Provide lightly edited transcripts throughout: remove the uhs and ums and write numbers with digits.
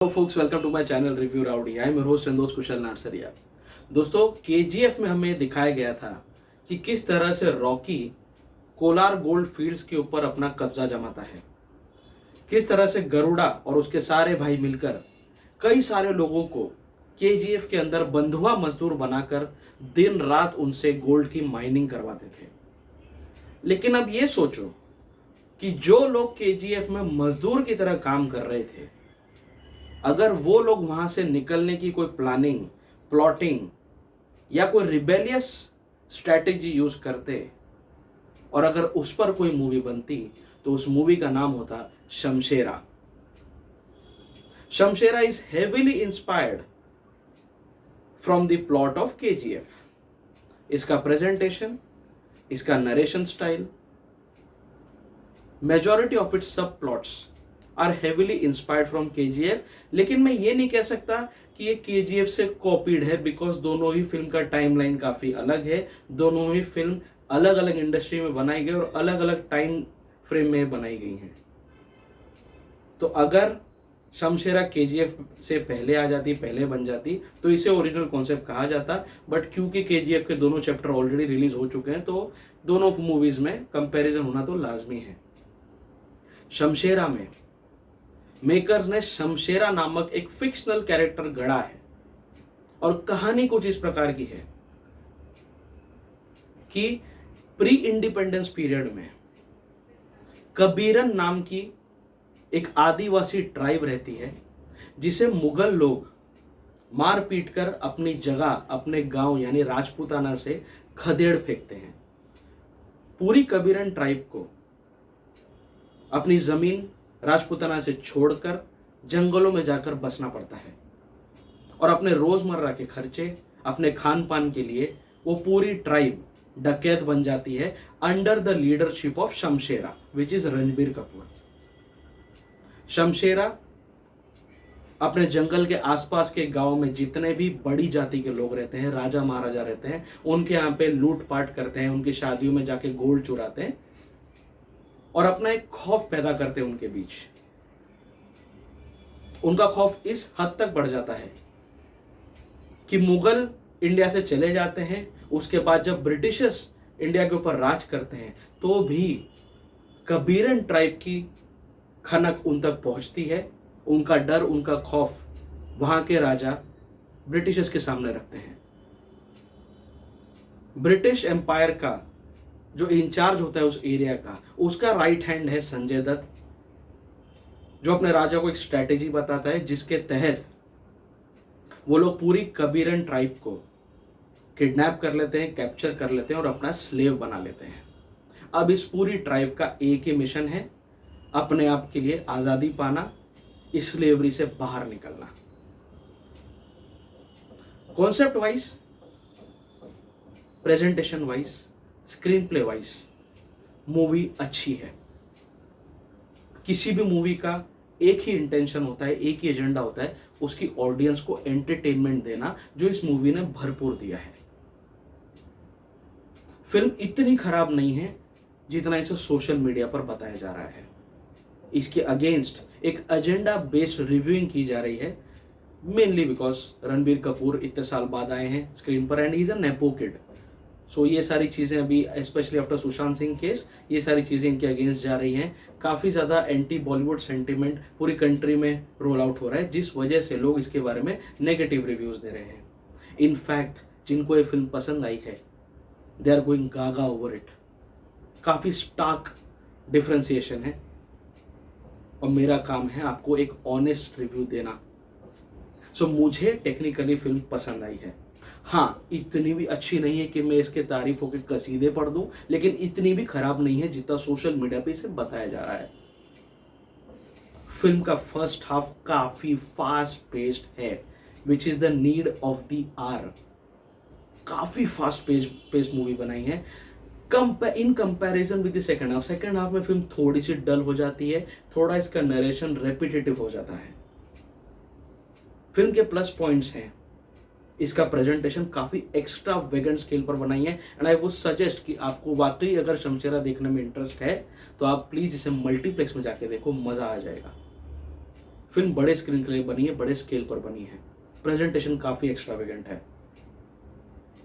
Hello folks, welcome to my channel review rowdy. I am your host Santosh Kushal Narsaria. दोस्तों, KGF में हमें दिखाया गया था कि किस तरह से रॉकी कोलार गोल्ड फील्ड्स के ऊपर अपना कब्जा जमाता है, किस तरह से गरुड़ा और उसके सारे भाई मिलकर कई सारे लोगों को केजीएफ के अंदर बंधुआ मजदूर बनाकर दिन रात उनसे गोल्ड की माइनिंग करवाते थे। लेकिन अब ये सोचो कि जो लोग केजीएफ में मजदूर की तरह काम कर रहे थे, अगर वो लोग वहां से निकलने की कोई प्लानिंग, प्लॉटिंग या कोई रिबेलियस स्ट्रैटेजी यूज करते और अगर उस पर कोई मूवी बनती तो उस मूवी का नाम होता Shamshera. Shamshera is heavily inspired from the plot of KGF. इसका प्रेजेंटेशन, इसका narration style, majority of its sub plots are heavily inspired from KGF. लेकिन मैं ये नहीं कह सकता कि ये केजीएफ से कॉपीड है, बिकॉज दोनों ही फिल्म का टाइमलाइन काफी अलग है। दोनों ही फिल्म अलग अलग इंडस्ट्री में बनाई गई और अलग अलग टाइम फ्रेम में बनाई गई हैं। तो अगर शमशेरा केजीएफ से पहले आ जाती, पहले बन जाती, तो इसे ओरिजिनल कॉन्सेप्ट कहा जाता। बट क्योंकि केजीएफ के दोनों चैप्टर ऑलरेडी रिलीज हो चुके हैं, तो दोनों मूवीज में कंपैरिजन होना तो लाजमी है। शमशेरा में मेकर्स ने शमशेरा नामक एक फिक्शनल कैरेक्टर गढ़ा है और कहानी कुछ इस प्रकार की है कि प्री इंडिपेंडेंस पीरियड में कबीरन नाम की एक आदिवासी ट्राइब रहती है, जिसे मुगल लोग मार पीट कर अपनी जगह, अपने गांव यानी राजपूताना से खदेड़ फेंकते हैं। पूरी कबीरन ट्राइब को अपनी जमीन राजपूताना से छोड़कर जंगलों में जाकर बसना पड़ता है और अपने रोजमर्रा के खर्चे, अपने खान पान के लिए वो पूरी ट्राइब डकैत बन जाती है under the leadership of Shamshera, which is Ranbir Kapoor. Shamshera अपने जंगल के आसपास के गांव में जितने भी बड़ी जाति के लोग रहते हैं, राजा महाराजा रहते हैं, उनके यहाँ पे लूटपाट करते हैं, उनकी शादियों में जाके गोल्ड चुराते हैं और अपना एक खौफ पैदा करते हैं उनके बीच। उनका खौफ इस हद तक बढ़ जाता है कि मुगल इंडिया से चले जाते हैं, उसके बाद जब ब्रिटिशर्स इंडिया के ऊपर राज करते हैं, तो भी कबीरन ट्राइब की खनक उन तक पहुंचती है। उनका डर, उनका खौफ वहां के राजा ब्रिटिशर्स के सामने रखते हैं। ब्रिटिश एम्पायर का जो इंचार्ज होता है उस एरिया का, उसका राइट हैंड है संजय दत्त, जो अपने राजा को एक स्ट्रैटेजी बताता है जिसके तहत वो लोग पूरी कबीरन ट्राइब को किडनैप कर लेते हैं, कैप्चर कर लेते हैं और अपना स्लेव बना लेते हैं। अब इस पूरी ट्राइब का एक ही मिशन है, अपने आप के लिए आजादी पाना, इस स्लेवरी से बाहर निकलना। Concept wise, presentation wise, screen play wise movie अच्छी है। किसी भी मूवी का एक ही इंटेंशन होता है, एक ही एजेंडा होता है, उसकी ऑडियंस को एंटरटेनमेंट देना, जो इस मूवी ने भरपूर दिया है। फिल्म इतनी खराब नहीं है जितना इसे सोशल मीडिया पर बताया जा रहा है। इसके अगेंस्ट एक एजेंडा बेस्ड रिव्यूइंग की जा रही है, मेनली बिकॉज रणबीर कपूर इतने साल बाद आए हैं स्क्रीन पर and he is a nepo kid. So ये सारी चीज़ें अभी specially after Sushant Singh case, ये सारी चीज़ें इनके अगेंस्ट जा रही हैं। काफ़ी ज़्यादा एंटी बॉलीवुड सेंटिमेंट पूरी कंट्री में रोल आउट हो रहा है, जिस वजह से लोग इसके बारे में नेगेटिव रिव्यूज़ दे रहे हैं। इनफैक्ट जिनको ये फिल्म पसंद आई है, they are going gaga over it. काफ़ी स्टार्क डिफ्रेंसिएशन है और मेरा काम है आपको एक ऑनेस्ट रिव्यू देना। सो मुझे टेक्निकली फिल्म पसंद आई है। हाँ, इतनी भी अच्छी नहीं है कि मैं इसके तारीफों के कसीदे पढ़ दूं, लेकिन इतनी भी खराब नहीं है जितना सोशल मीडिया पे इसे बताया जा रहा है। फिल्म का फर्स्ट हाफ काफी फास्ट पेस्ड है, which is the need of the hour. काफी फास्ट पेस्ड मूवी बनाई है in comparison with the second half. Second half में फिल्म थोड़ी सी डल हो जाती है, थोड़ा इसका नरेशन रेपिटेटिव हो जाता है। फिल्म के प्लस पॉइंट्स हैं, इसका प्रेजेंटेशन काफी एक्स्ट्रा वेगेंट स्केल पर बनाई है एंड आई वुड सजेस्ट कि आपको वाकई अगर शमशेरा देखने में इंटरेस्ट है तो आप प्लीज इसे मल्टीप्लेक्स में जाके देखो, मजा आ जाएगा। फिल्म बड़े स्क्रीन के लिए बनी है, बड़े स्केल पर बनी है, प्रेजेंटेशन काफी एक्स्ट्रावेगेंट है।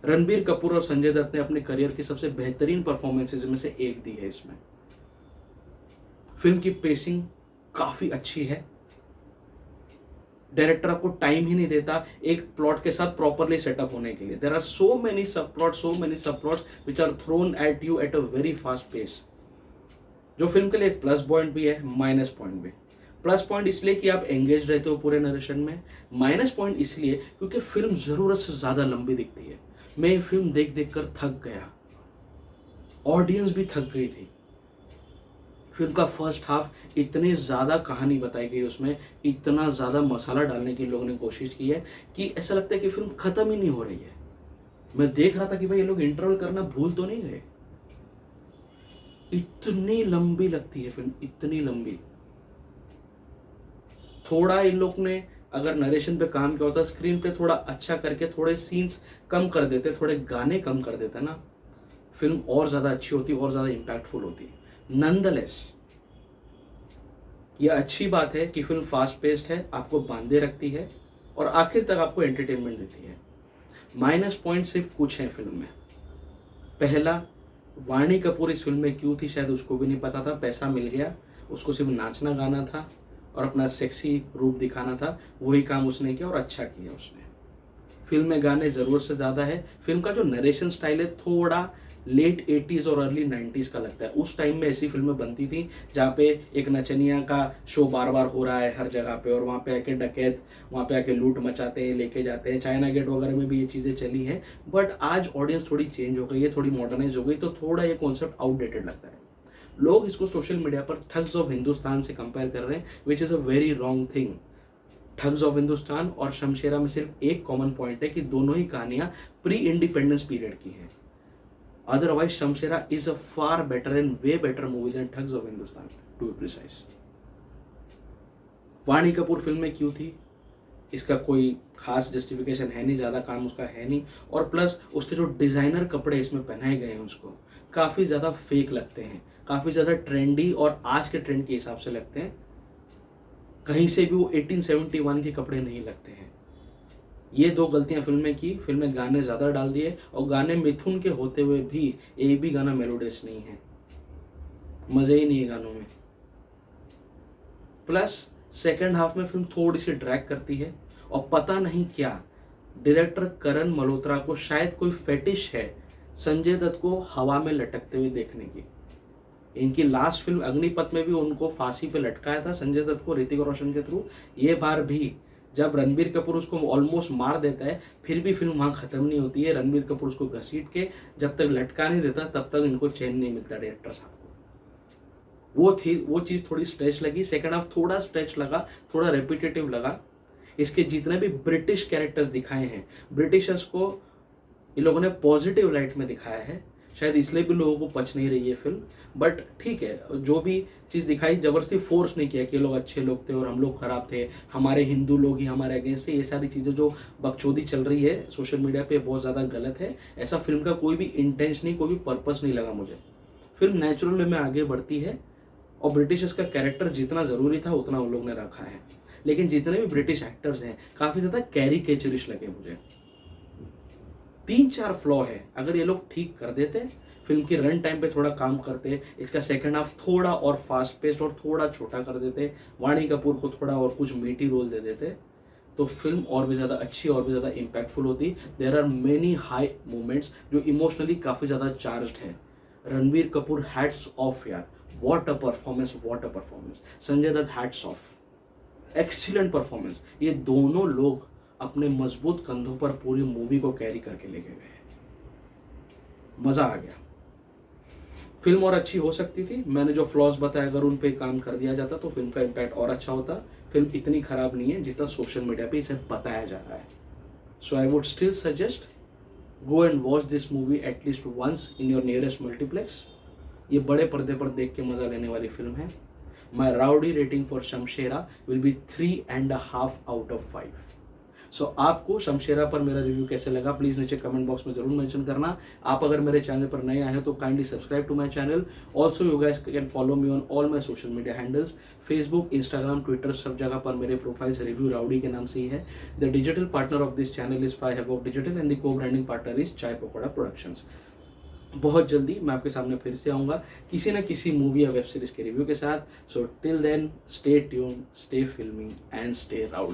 रणबीर कपूर और संजय दत्त ने अपने करियर की सबसे बेहतरीन परफॉर्मेंसेज में से एक दी है इसमें। फिल्म की पेसिंग काफी अच्छी है। डायरेक्टर आपको टाइम ही नहीं देता एक प्लॉट के साथ प्रॉपरली सेटअप होने के लिए। There are so many sub plots which are thrown at you at a very fast pace, जो फिल्म के लिए एक प्लस पॉइंट भी है, माइनस पॉइंट भी। प्लस पॉइंट इसलिए कि आप एंगेज रहते हो पूरे नरेशन में, माइनस पॉइंट इसलिए क्योंकि फिल्म जरूरत से ज्यादा लंबी दिखती है। मैं ये फिल्म देख देख कर थक गया, ऑडियंस भी थक गई थी। फिल्म का फर्स्ट हाफ इतनी ज़्यादा कहानी बताई गई, उसमें इतना ज़्यादा मसाला डालने की लोगों ने कोशिश की है कि ऐसा लगता है कि फिल्म ख़त्म ही नहीं हो रही है। मैं देख रहा था कि भाई ये लोग इंटरवल करना भूल तो नहीं गए। इतनी लंबी लगती है फिल्म, इतनी लंबी। थोड़ा इन लोग ने अगर नरेशन पे काम किया होता, स्क्रीन पे थोड़ा अच्छा करके थोड़े सीन्स कम कर देते, थोड़े गाने कम कर देते ना, फिल्म और ज़्यादा अच्छी होती, और ज़्यादा इम्पैक्टफुल होती। नॉनदलेस यह अच्छी बात है कि फिल्म फास्ट पेस्ड है, आपको बांधे रखती है और आखिर तक आपको एंटरटेनमेंट देती है। माइनस पॉइंट सिर्फ कुछ हैं फिल्म में। पहला, वाणी कपूर इस फिल्म में क्यों थी शायद उसको भी नहीं पता था। पैसा मिल गया, उसको सिर्फ नाचना गाना था और अपना सेक्सी रूप दिखाना था, वही काम उसने किया और अच्छा किया उसने। फिल्म में गाने ज़रूरत से ज़्यादा है। फिल्म का जो नरेशन स्टाइल है थोड़ा लेट 80s और अर्ली 90s का लगता है। उस टाइम में ऐसी फिल्में बनती थी जहाँ पे एक नचनिया का शो बार बार हो रहा है हर जगह पे, और वहाँ पे आके डकैत वहाँ पे आके लूट मचाते हैं, लेके जाते हैं। चाइना गेट वगैरह में भी ये चीज़ें चली हैं, बट आज ऑडियंस थोड़ी चेंज हो गई है, थोड़ी मॉडर्नाइज हो गई, तो थोड़ा ये कॉन्सेप्ट आउटडेटेड लगता है। लोग इसको सोशल मीडिया पर ठग्स ऑफ हिंदुस्तान से कंपेयर कर रहे हैं, which is a very wrong thing. Thugs of Hindustan और शमशेरा में सिर्फ एक कॉमन पॉइंट है कि दोनों ही कहानियां प्री इंडिपेंडेंस पीरियड की हैं। Otherwise Shamshera is a far better and way better movie than Thugs of Hindustan, to be precise. Vani Kapoor film में क्यों थी इसका कोई खास जस्टिफिकेशन है नहीं, ज़्यादा काम उसका है नहीं। और प्लस उसके जो डिज़ाइनर कपड़े इसमें पहनाए गए हैं उसको काफ़ी ज़्यादा फेक लगते हैं, काफ़ी ज़्यादा ट्रेंडी और आज के ट्रेंड के हिसाब से लगते हैं। कहीं से भी वो 1871 के कपड़े नहीं लगते हैं। ये दो गलतियां फिल्म में की। फिल्म में गाने ज़्यादा डाल दिए और गाने मिथुन के होते हुए भी एक भी गाना मेलोडियस नहीं है, मज़े ही नहीं है गानों में। प्लस सेकंड हाफ में फिल्म थोड़ी सी ड्रैग करती है और पता नहीं क्या डायरेक्टर करण मल्होत्रा को शायद कोई फेटिश है संजय दत्त को हवा में लटकते हुए देखने की। इनकी लास्ट फिल्म अग्निपथ में भी उनको फांसी पे लटकाया था संजय दत्त को ऋतिक रोशन के थ्रू। ये बार भी जब रणबीर कपूर उसको ऑलमोस्ट मार देता है फिर भी फिल्म वहाँ खत्म नहीं होती है। रणबीर कपूर उसको घसीट के जब तक लटका नहीं देता तब तक इनको चैन नहीं मिलता डायरेक्टर साहब को। वो चीज़ थोड़ी स्ट्रेच लगी। सेकंड हाफ थोड़ा स्ट्रेच लगा, थोड़ा रेपिटेटिव लगा। इसके जितने भी ब्रिटिश कैरेक्टर्स दिखाए हैं, ब्रिटिशर्स को इन लोगों ने पॉजिटिव लाइट में दिखाया है, शायद इसलिए भी लोगों को पच नहीं रही है फिल्म। बट ठीक है, जो भी चीज़ दिखाई जबरदस्ती फोर्स नहीं किया कि ये लोग अच्छे लोग थे और हम लोग खराब थे, हमारे हिंदू लोग ही हमारे अगेंस्ट थे। ये सारी चीज़ें जो बकचोदी चल रही है सोशल मीडिया पे बहुत ज़्यादा गलत है। ऐसा फिल्म का कोई भी इंटेंशन नहीं, कोई भी पर्पस नहीं लगा मुझे। फिल्म नेचुरल वे में आगे बढ़ती है और ब्रिटिशर्स का कैरेक्टर जितना ज़रूरी था उतना उन लोग ने रखा है। लेकिन जितने भी ब्रिटिश एक्टर्स हैं काफ़ी ज़्यादा कैरिकेचरिश लगे मुझे। 3-4 फ्लॉ है, अगर ये लोग ठीक कर देते, फिल्म की रन टाइम पे थोड़ा काम करते, इसका सेकंड हाफ थोड़ा और फास्ट पेस्ड और थोड़ा छोटा कर देते, वाणी कपूर को थोड़ा और कुछ मीठी रोल दे देते, तो फिल्म और भी ज़्यादा अच्छी और भी ज़्यादा इम्पैक्टफुल होती। There are many high moments जो इमोशनली काफ़ी ज़्यादा चार्ज्ड हैं। रणबीर कपूर हैट्स ऑफ यार, what a performance, what a performance. Sanjay Dutt hats off, excellent performance. ये दोनों लोग अपने मजबूत कंधों पर पूरी मूवी को कैरी करके लेके गए, मज़ा आ गया। फिल्म और अच्छी हो सकती थी, मैंने जो फ्लॉज बताया अगर उन पे काम कर दिया जाता तो फिल्म का इम्पैक्ट और अच्छा होता। फिल्म इतनी खराब नहीं है जितना सोशल मीडिया पे इसे बताया जा रहा है। So I would still suggest go and watch this movie at least once in your nearest multiplex. ये बड़े पर्दे पर देख के मज़ा लेने वाली फिल्म है। My rowdy rating for Shamshera will be 3.5 out of 5. So आपको शमशेरा पर मेरा रिव्यू कैसे लगा प्लीज़ नीचे कमेंट बॉक्स में ज़रूर मेंशन करना। आप अगर मेरे चैनल पर नए आए हैं तो kindly subscribe to my channel. Also you guys can follow me on all my social media handles, Facebook, Instagram, Twitter, सब जगह पर मेरे प्रोफाइल्स रिव्यू राउडी के नाम से ही है। The digital partner of this channel is 5 Havoc digital and the को branding partner is चाय पकौड़ा प्रोडक्शंस। बहुत जल्दी मैं आपके सामने फिर से आऊँगा किसी न किसी मूवी या वेब सीरीज के रिव्यू के साथ। So till then stay tune, stay filmy and stay rowdy.